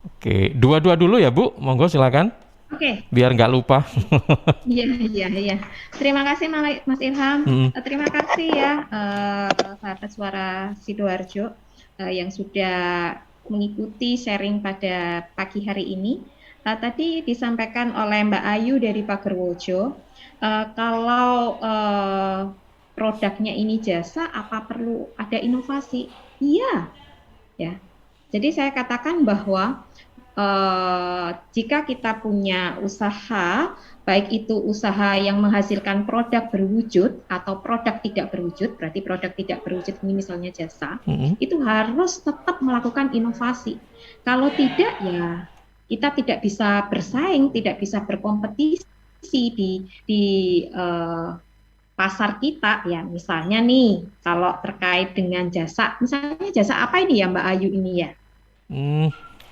Oke, dua-dua dulu ya Bu, monggo silakan. Oke. Biar nggak lupa. Iya. Terima kasih Mas Ilham. Terima kasih ya sahabat suara Sidoarjo yang sudah mengikuti sharing pada pagi hari ini. Tadi disampaikan oleh Mbak Ayu dari Pagerwojo. Kalau produknya ini jasa, apa perlu ada inovasi? Iya, ya. Jadi saya katakan bahwa jika kita punya usaha, baik itu usaha yang menghasilkan produk berwujud atau produk tidak berwujud, berarti produk tidak berwujud ini misalnya jasa, itu harus tetap melakukan inovasi. Kalau tidak, ya kita tidak bisa bersaing, tidak bisa berkompetisi di pasar kita ya. Misalnya nih kalau terkait dengan jasa, misalnya jasa apa ini ya Mbak Ayu ini ya?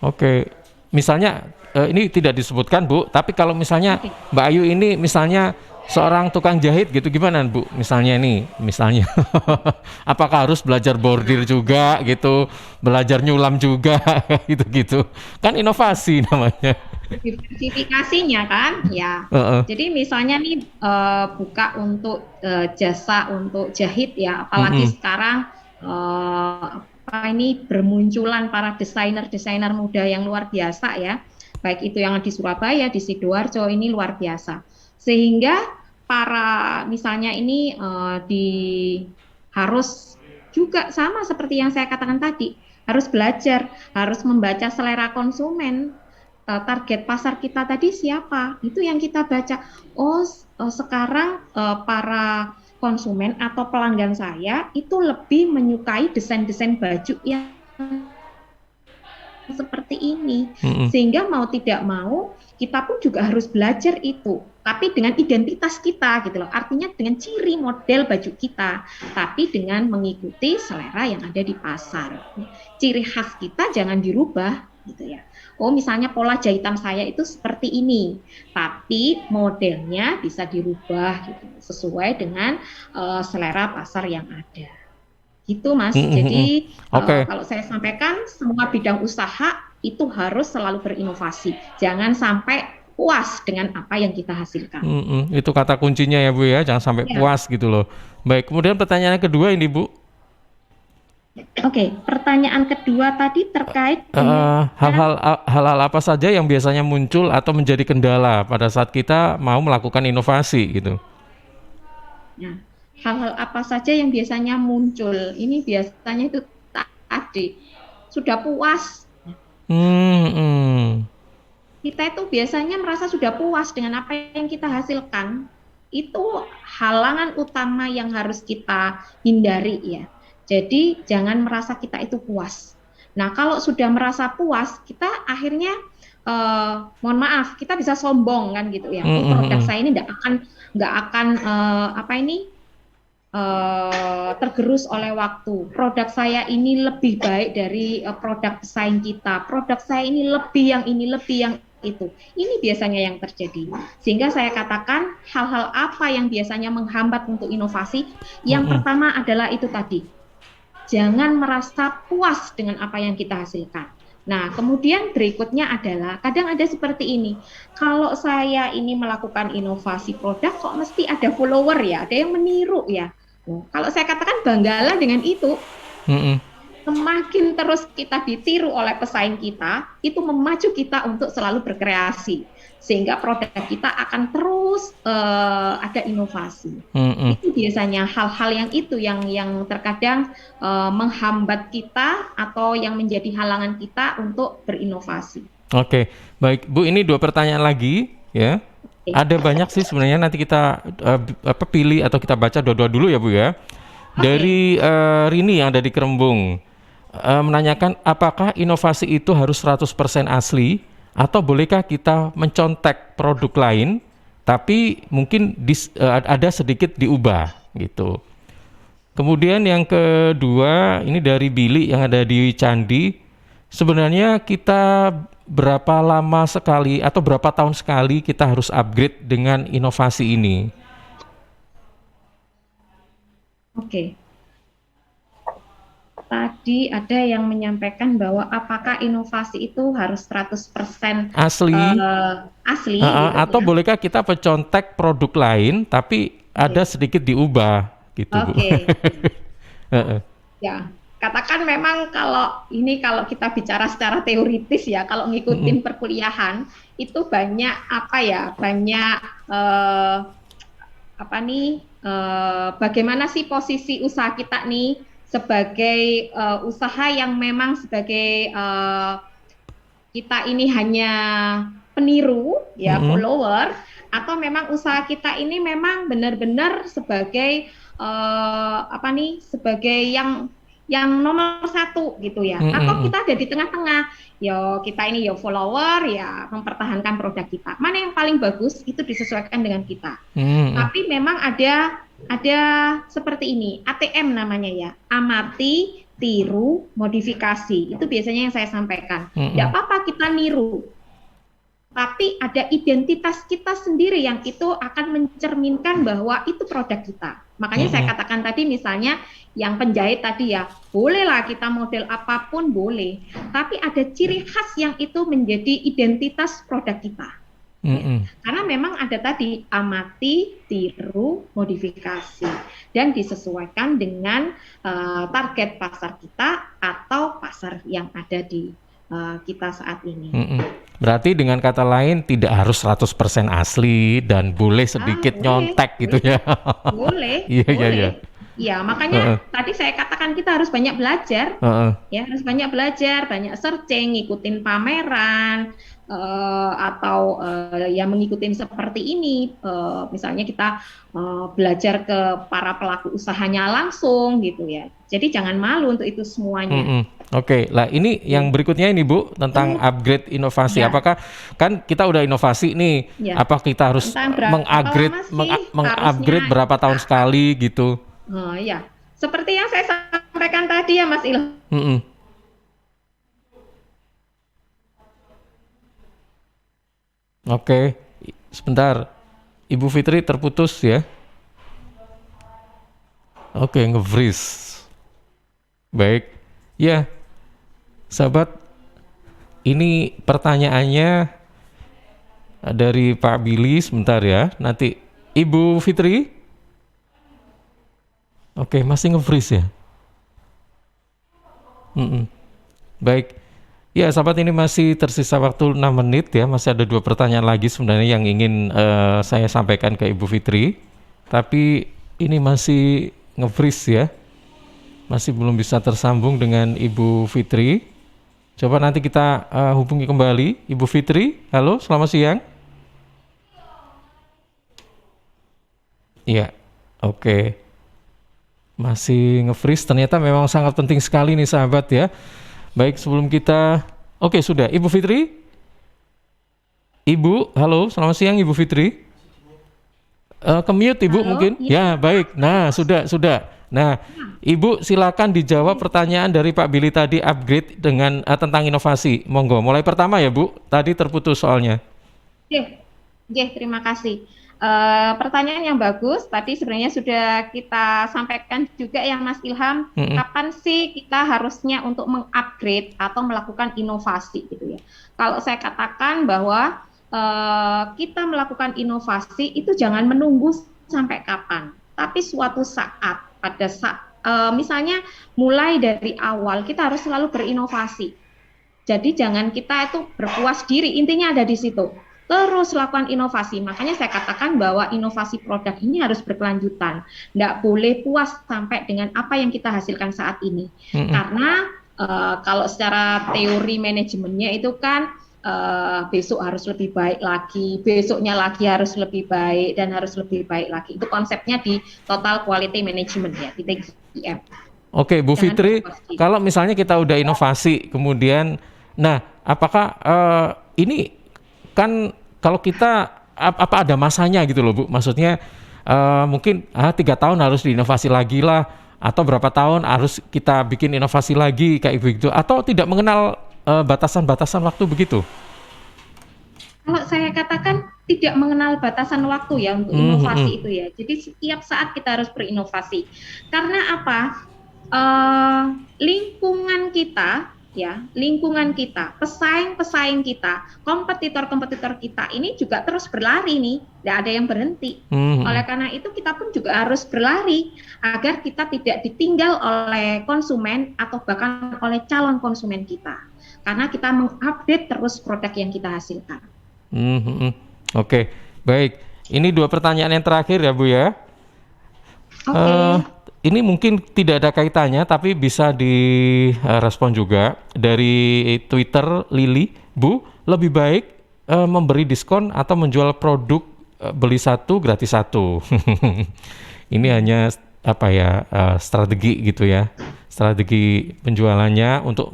Oke. Misalnya ini tidak disebutkan Bu, tapi kalau misalnya Mbak Ayu ini misalnya seorang tukang jahit gitu, gimana Bu? Misalnya apakah harus belajar bordir juga gitu, belajar nyulam juga gitu-gitu? Kan inovasi namanya. Diversifikasinya kan ya. Jadi misalnya nih buka untuk jasa untuk jahit ya, apalagi sekarang ini bermunculan para desainer muda yang luar biasa ya, baik itu yang di Surabaya, di Sidoarjo, ini luar biasa. Sehingga para misalnya ini harus juga sama seperti yang saya katakan tadi, harus belajar, harus membaca selera konsumen. Target pasar kita tadi siapa? Itu yang kita baca. Sekarang para konsumen atau pelanggan saya itu lebih menyukai desain-desain baju yang seperti ini. Sehingga mau tidak mau kita pun juga harus belajar itu. Tapi dengan identitas kita gitu loh. Artinya dengan ciri model baju kita, tapi dengan mengikuti selera yang ada di pasar. Ciri khas kita jangan dirubah gitu ya. Misalnya pola jahitan saya itu seperti ini, tapi modelnya bisa dirubah gitu, sesuai dengan selera pasar yang ada. Gitu Mas. Jadi kalau saya sampaikan, semua bidang usaha itu harus selalu berinovasi. Jangan sampai puas dengan apa yang kita hasilkan. Itu kata kuncinya ya Bu ya, jangan sampai puas gitu loh. Baik, kemudian pertanyaan kedua ini Bu. Oke, pertanyaan kedua tadi terkait hal-hal apa saja yang biasanya muncul atau menjadi kendala pada saat kita mau melakukan inovasi gitu. Nah, hal-hal apa saja yang biasanya muncul? Ini biasanya itu tadi sudah puas. Kita itu biasanya merasa sudah puas dengan apa yang kita hasilkan. Itu halangan utama yang harus kita hindari ya. Jadi jangan merasa kita itu puas. Nah kalau sudah merasa puas, kita akhirnya mohon maaf, kita bisa sombong kan gitu ya. Produk saya ini nggak akan tergerus oleh waktu. Produk saya ini lebih baik dari produk pesaing kita. Produk saya ini lebih yang itu. Ini biasanya yang terjadi. Sehingga saya katakan hal-hal apa yang biasanya menghambat untuk inovasi. Yang pertama adalah itu tadi. Jangan merasa puas dengan apa yang kita hasilkan. Nah, kemudian berikutnya adalah kadang ada seperti ini. Kalau saya ini melakukan inovasi produk kok mesti ada follower ya, ada yang meniru ya. Kalau saya katakan banggalah dengan itu. semakin terus kita ditiru oleh pesaing kita, itu memacu kita untuk selalu berkreasi. Sehingga produk kita akan terus ada inovasi. Itu biasanya hal-hal yang itu yang terkadang menghambat kita atau yang menjadi halangan kita untuk berinovasi. Oke, baik Bu, ini 2 pertanyaan lagi ya. Ada banyak sih sebenarnya, nanti kita pilih atau kita baca dua-dua dulu ya Bu ya. Dari Rini yang ada di Kerembung menanyakan apakah inovasi itu harus 100% asli atau bolehkah kita mencontek produk lain tapi mungkin ada sedikit diubah gitu. Kemudian yang kedua ini dari Billy yang ada di Candi, sebenarnya kita berapa lama sekali atau berapa tahun sekali kita harus upgrade dengan inovasi ini? Oke. Tadi ada yang menyampaikan bahwa apakah inovasi itu harus 100% asli gitu atau ya? bolehkah kita mencontek produk lain tapi ada sedikit diubah gitu Bu. Ya, katakan memang kalau kita bicara secara teoritis ya, kalau ngikutin perkuliahan itu banyak bagaimana sih posisi usaha kita nih sebagai usaha yang memang sebagai kita ini hanya peniru ya, follower, atau memang usaha kita ini memang benar-benar sebagai sebagai yang nomor 1 gitu ya, atau kita ada di tengah-tengah, yo kita ini yo follower ya, mempertahankan produk kita, mana yang paling bagus itu disesuaikan dengan kita. Tapi memang ada seperti ini, ATM namanya ya, amati, tiru, modifikasi. Itu biasanya yang saya sampaikan. Tidak apa-apa kita niru, tapi ada identitas kita sendiri yang itu akan mencerminkan bahwa itu produk kita. Makanya saya katakan tadi misalnya yang penjahit tadi ya, bolehlah kita model apapun boleh, tapi ada ciri khas yang itu menjadi identitas produk kita. Karena memang ada tadi amati, tiru, modifikasi, dan disesuaikan dengan target pasar kita atau pasar yang ada di kita saat ini. Berarti dengan kata lain tidak harus 100% asli dan boleh sedikit nyontek gitu ya. Boleh. Iya. Iya, makanya tadi saya katakan kita harus banyak belajar, ya harus banyak belajar, banyak searching, ngikutin pameran, atau ya mengikuti seperti ini, misalnya kita belajar ke para pelaku usahanya langsung gitu ya. Jadi jangan malu untuk itu semuanya. Oke, lah ini yang berikutnya ini Bu tentang upgrade inovasi. Apakah kan kita udah inovasi nih, apa kita harus mengupgrade berapa tahun sekali gitu? Ya, seperti yang saya sampaikan tadi ya Mas Ilham. Oke, sebentar, Ibu Fitri terputus ya. Oke, nge-freeze. Baik, ya, sahabat, ini pertanyaannya dari Pak Billy, sebentar ya. Nanti Ibu Fitri. Oke, masih nge-freeze ya. Baik. Ya, sahabat, ini masih tersisa waktu 6 menit ya. Masih ada 2 pertanyaan lagi sebenarnya yang ingin saya sampaikan ke Ibu Fitri. Tapi ini masih nge-freeze ya. Masih belum bisa tersambung dengan Ibu Fitri. Coba nanti kita hubungi kembali Ibu Fitri. Halo, selamat siang. Iya, oke. Masih nge-freeze, ternyata memang sangat penting sekali nih sahabat ya. Baik, sebelum kita... Oke, sudah. Ibu Fitri? Ibu, halo, selamat siang Ibu Fitri. Ke-mute Ibu mungkin? Ya, baik. Nah, sudah. Nah, Ibu silakan dijawab pertanyaan dari Pak Billy tadi, upgrade dengan tentang inovasi. Monggo, mulai pertama ya Bu, tadi terputus soalnya. Oke, terima kasih. Pertanyaan yang bagus, tadi sebenarnya sudah kita sampaikan juga ya Mas Ilham, kapan sih kita harusnya untuk mengupgrade atau melakukan inovasi gitu ya. Kalau saya katakan bahwa kita melakukan inovasi itu jangan menunggu sampai kapan, tapi suatu saat, pada saat misalnya mulai dari awal kita harus selalu berinovasi. Jadi jangan kita itu berpuas diri, intinya ada di situ. Terus lakukan inovasi. Makanya saya katakan bahwa inovasi produk ini harus berkelanjutan. Nggak boleh puas sampai dengan apa yang kita hasilkan saat ini. Karena kalau secara teori manajemennya itu kan besok harus lebih baik lagi, besoknya lagi harus lebih baik, dan harus lebih baik lagi. Itu konsepnya di Total Quality Management ya, di TQM. Oke, Bu Fitri, kalau misalnya kita udah inovasi, kemudian, nah, apakah ini kan kalau kita apa ada masanya gitu loh, Bu? Maksudnya mungkin 3 tahun harus diinovasi lagi lah, atau berapa tahun harus kita bikin inovasi lagi kayak begitu, atau tidak mengenal batasan-batasan waktu begitu? Kalau saya katakan tidak mengenal batasan waktu ya untuk inovasi itu ya. Jadi setiap saat kita harus berinovasi. Karena apa? Lingkungan kita ya, pesaing-pesaing kita, kompetitor-kompetitor kita ini juga terus berlari nih, tidak ada yang berhenti. Oleh karena itu kita pun juga harus berlari agar kita tidak ditinggal oleh konsumen atau bahkan oleh calon konsumen kita. Karena kita mengupdate terus produk yang kita hasilkan. Oke, baik. Ini 2 pertanyaan yang terakhir ya, Bu ya. Ini mungkin tidak ada kaitannya, tapi bisa direspon juga dari Twitter Lili. Bu, lebih baik memberi diskon atau menjual produk beli 1 gratis 1. Ini hanya strategi gitu ya, strategi penjualannya untuk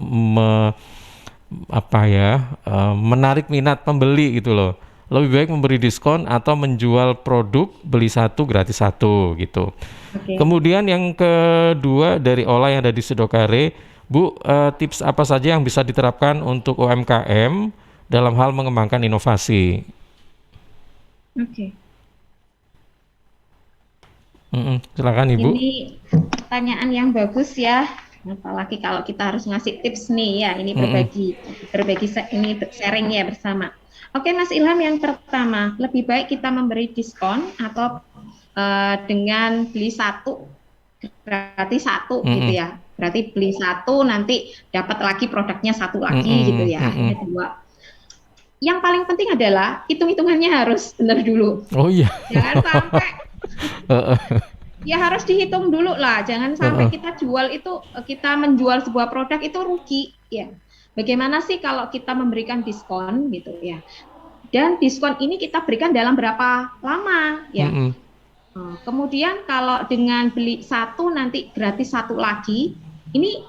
menarik minat pembeli gitu loh. Lebih baik memberi diskon atau menjual produk beli 1 gratis 1 gitu. Kemudian yang kedua dari Ola yang ada di Sidokare, Bu, tips apa saja yang bisa diterapkan untuk UMKM dalam hal mengembangkan inovasi? Silakan Ibu. Ini pertanyaan yang bagus ya. Apalagi kalau kita harus ngasih tips nih ya, ini berbagi ini sharing ya bersama. Oke Mas Ilham, yang pertama, lebih baik kita memberi diskon atau dengan beli 1 gratis 1 gitu ya. Berarti beli 1 nanti dapat lagi produknya 1 lagi gitu ya. Ini 2. Yang paling penting adalah hitung-hitungannya harus benar dulu. Oh iya. Jangan sampai ya harus dihitung dulu lah, jangan sampai kita menjual sebuah produk itu rugi ya. Bagaimana sih kalau kita memberikan diskon gitu ya, dan diskon ini kita berikan dalam berapa lama ya. Kemudian kalau dengan beli 1 nanti gratis 1 lagi, ini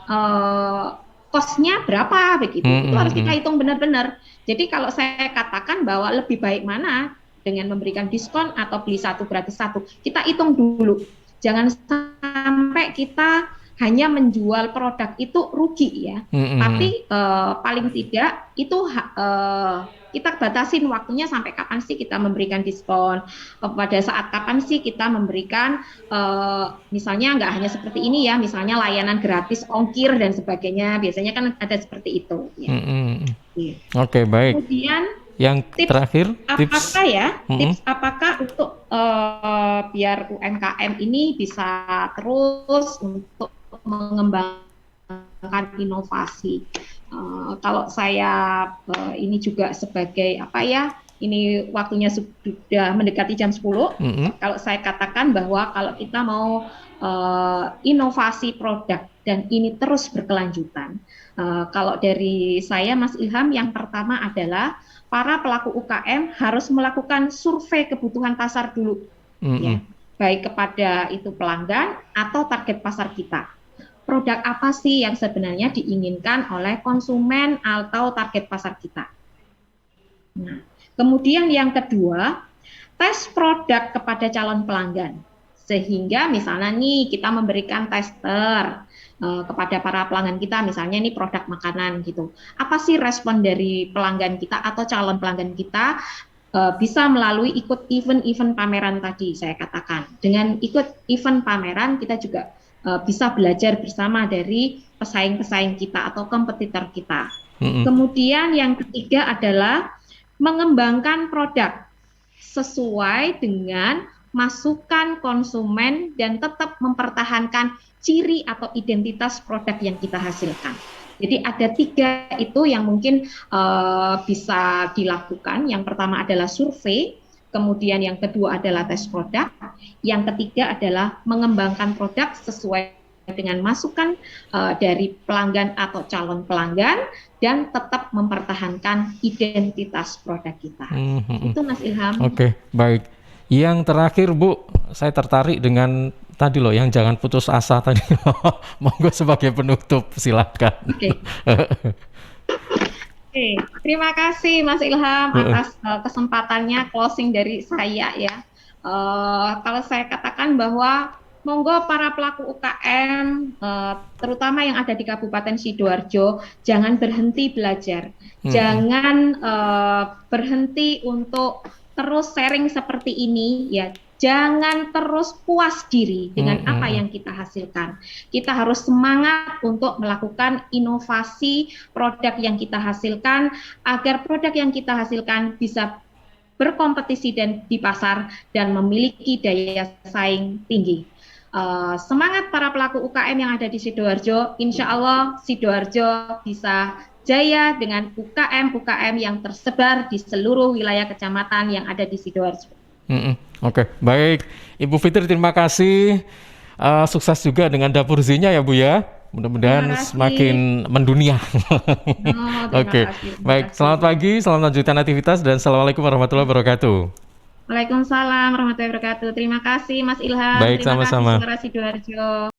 kosnya berapa begitu, itu harus kita hitung benar-benar. Jadi kalau saya katakan bahwa lebih baik mana dengan memberikan diskon atau beli 1 gratis 1, kita hitung dulu. Jangan sampai kita hanya menjual produk itu rugi ya. Tapi paling tidak itu kita batasin waktunya sampai kapan sih kita memberikan diskon. Pada saat kapan sih kita memberikan misalnya nggak hanya seperti ini ya, misalnya layanan gratis ongkir dan sebagainya. Biasanya kan ada seperti itu. Ya. Oke, baik. Kemudian yang terakhir, tips apakah untuk biar UMKM ini bisa terus untuk mengembangkan inovasi. Kalau saya ini juga sebagai ini waktunya sudah mendekati jam 10. Kalau saya katakan bahwa kalau kita mau inovasi produk dan ini terus berkelanjutan, kalau dari saya Mas Ilham, yang pertama adalah para pelaku UKM harus melakukan survei kebutuhan pasar dulu, ya, baik kepada itu pelanggan atau target pasar kita. Produk apa sih yang sebenarnya diinginkan oleh konsumen atau target pasar kita? Nah, kemudian yang kedua, tes produk kepada calon pelanggan. Sehingga misalnya nih kita memberikan tester kepada para pelanggan kita, misalnya ini produk makanan gitu. Apa sih respon dari pelanggan kita atau calon pelanggan kita? Bisa melalui ikut event-event pameran tadi saya katakan. Dengan ikut event pameran kita juga bisa belajar bersama dari pesaing-pesaing kita atau kompetitor kita. Kemudian yang ketiga adalah mengembangkan produk sesuai dengan masukan konsumen dan tetap mempertahankan ciri atau identitas produk yang kita hasilkan. Jadi ada 3 itu yang mungkin bisa dilakukan. Yang pertama adalah survei, kemudian yang kedua adalah tes produk, yang ketiga adalah mengembangkan produk sesuai dengan masukan dari pelanggan atau calon pelanggan dan tetap mempertahankan identitas produk kita. Itu Mas Ilham. Oke, baik. Yang terakhir Bu, saya tertarik dengan tadi loh yang jangan putus asa tadi. Monggo sebagai penutup silakan. Oke. Oke, terima kasih Mas Ilham atas kesempatannya closing dari saya ya. Kalau saya katakan bahwa monggo para pelaku UKM, terutama yang ada di Kabupaten Sidoarjo, jangan berhenti belajar, jangan berhenti untuk terus sharing seperti ini ya. Jangan terus puas diri dengan apa yang kita hasilkan. Kita harus semangat untuk melakukan inovasi produk yang kita hasilkan agar produk yang kita hasilkan bisa berkompetisi dan di pasar dan memiliki daya saing tinggi. Semangat para pelaku UKM yang ada di Sidoarjo, insya Allah Sidoarjo bisa jaya dengan UKM-UKM yang tersebar di seluruh wilayah kecamatan yang ada di Sidoarjo. Oke, baik. Ibu Fitri terima kasih. Sukses juga dengan dapur Zinya ya Bu ya. Mudah-mudahan semakin mendunia. Oke, baik. Selamat pagi, selamat lanjutkan aktivitas dan Assalamualaikum warahmatullahi wabarakatuh. Waalaikumsalam warahmatullahi wabarakatuh. Terima kasih Mas Ilham. Baik, terima sama-sama. kasih Suara Sidoarjo.